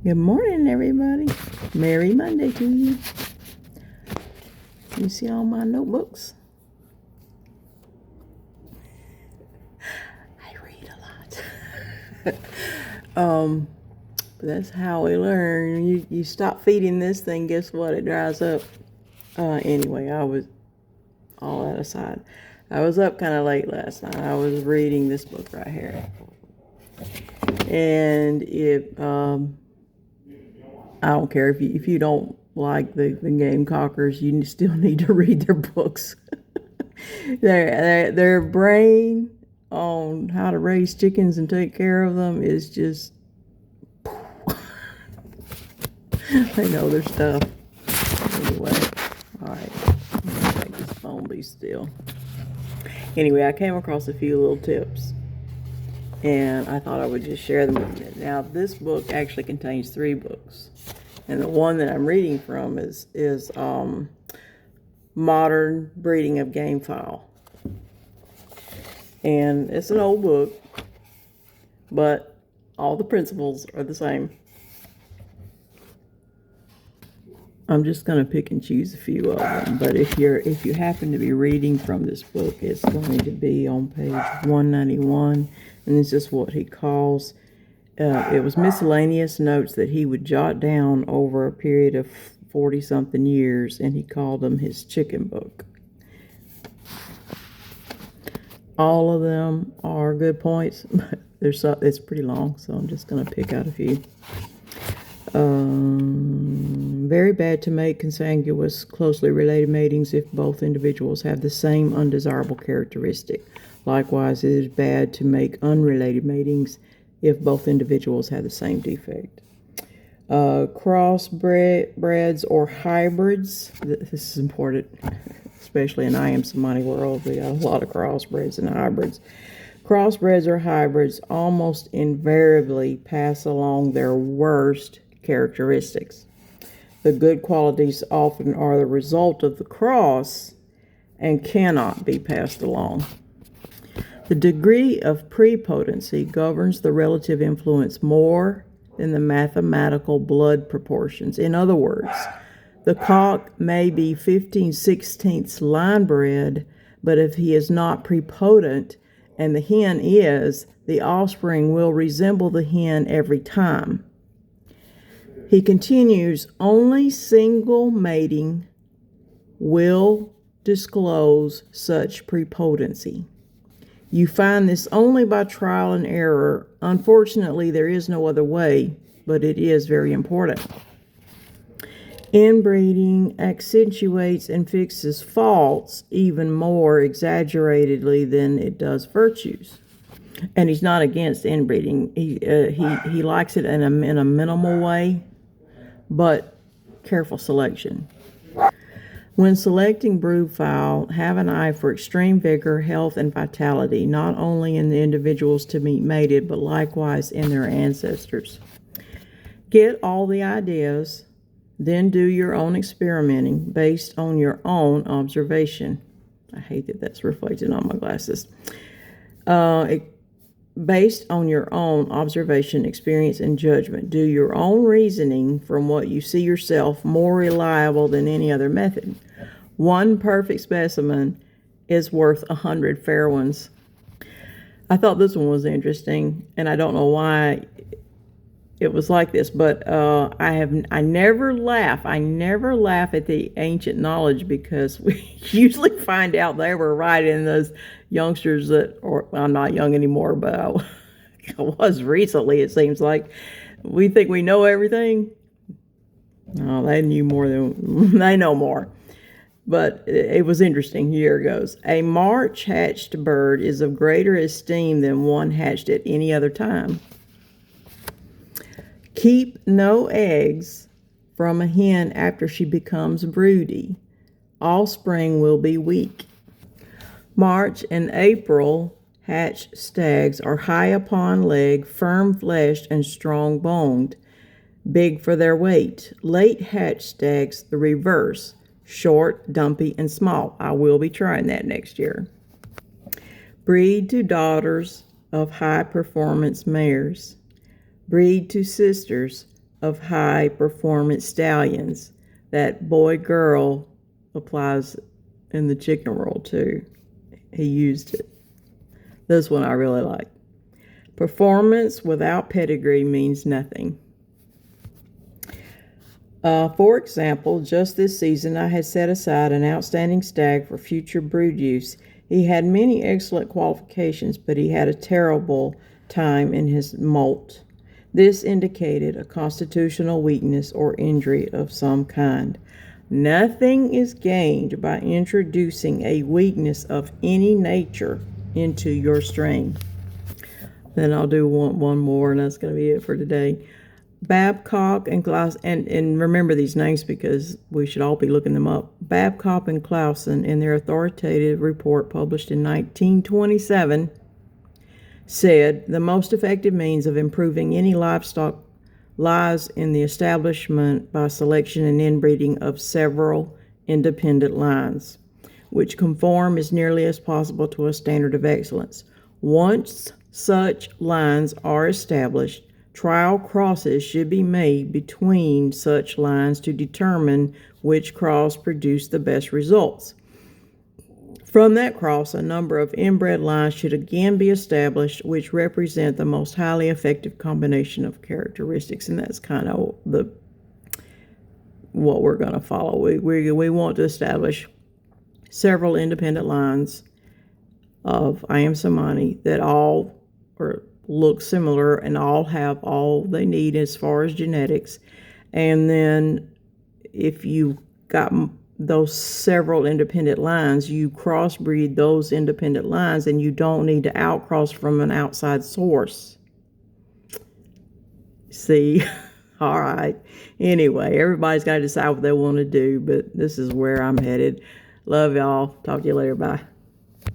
Good morning, everybody. Merry Monday to you. You see all my notebooks? I read a lot. But that's how we learn. You stop feeding this thing, guess what? It dries up. Anyway, I was all that aside. I was up kind of late last night. I was reading this book right here. And I don't care if you don't like the Gamecockers, you still need to read their books. Their brain on how to raise chickens and take care of them is just they know their stuff. Anyway, all right, I'm gonna make this phone be still. Anyway, I came across a few little tips, and I thought I would just share them with you. Now, this book actually contains 3 books, and the one that I'm reading from is Modern Breeding of Gamefowl. And it's an old book, but all the principles are the same. I'm just going to pick and choose a few of them, but if you happen to be reading from this book, it's going to be on page 191, and this is what he calls it was miscellaneous notes that he would jot down over a period of 40-something years, and he called them his chicken book. All of them are good points, but it's pretty long, so I'm just going to pick out a few. Very bad to make consanguous, closely related matings if both individuals have the same undesirable characteristic. Likewise, it is bad to make unrelated matings if both individuals have the same defect. Crossbreds or hybrids. This is important, especially in I Am Somebody world. We got a lot of crossbreds and hybrids. Crossbreds or hybrids almost invariably pass along their worst characteristics. The good qualities often are the result of the cross and cannot be passed along. The degree of prepotency governs the relative influence more than the mathematical blood proportions. In other words, the cock may be 15/16 line bred, but if he is not prepotent and the hen is, the offspring will resemble the hen every time. He continues, only single mating will disclose such prepotency. You find this only by trial and error. Unfortunately, there is no other way, but it is very important. Inbreeding accentuates and fixes faults even more exaggeratedly than it does virtues. And he's not against inbreeding. He likes it in a minimal way, but careful selection. When selecting broodfowl, have an eye for extreme vigor, health, and vitality, not only in the individuals to be mated, but likewise in their ancestors. Get all the ideas, then do your own experimenting based on your own observation. I hate that that's reflected on my glasses. Based on your own observation, experience, and judgment. Do your own reasoning from what you see yourself more reliable than any other method. One perfect specimen is worth 100 fair ones. I thought this one was interesting, and I don't know why it was like this, but I never laugh at the ancient knowledge, because we usually find out they were right in those youngsters that, or I'm not young anymore, but I was recently, it seems like. We think we know everything. No, they knew more than, they know more. But it was interesting. Here goes. A March hatched bird is of greater esteem than one hatched at any other time. Keep no eggs from a hen after she becomes broody. Offspring will be weak. March and April hatched stags are high upon leg, firm-fleshed, and strong-boned, big for their weight. Late hatched stags, the reverse, short, dumpy, and small. I will be trying that next year. Breed to daughters of high-performance mares. Breed to sisters of high performance stallions. That boy girl applies in the chicken world too. He used it. This one I really like. Performance without pedigree means nothing. For example, just this season I had set aside an outstanding stag for future brood use. He had many excellent qualifications, but he had a terrible time in his molt. This indicated a constitutional weakness or injury of some kind. Nothing is gained by introducing a weakness of any nature into your strain. Then I'll do one more, and that's going to be it for today. Babcock and Clausen, and remember these names because we should all be looking them up. Babcock and Clausen, in their authoritative report published in 1927, said the most effective means of improving any livestock lies in the establishment by selection and inbreeding of several independent lines, which conform as nearly as possible to a standard of excellence. Once such lines are established, trial crosses should be made between such lines to determine which cross produced the best results. From that cross, a number of inbred lines should again be established, which represent the most highly effective combination of characteristics, and that's kind of what we're going to follow. We want to establish several independent lines of Iamsomani that all look similar and all have all they need as far as genetics. And then if you got those several independent lines, you crossbreed those independent lines, and you don't need to outcross from an outside source. See? All right. Anyway, everybody's got to decide what they want to do, but this is where I'm headed. Love y'all. Talk to you later. Bye.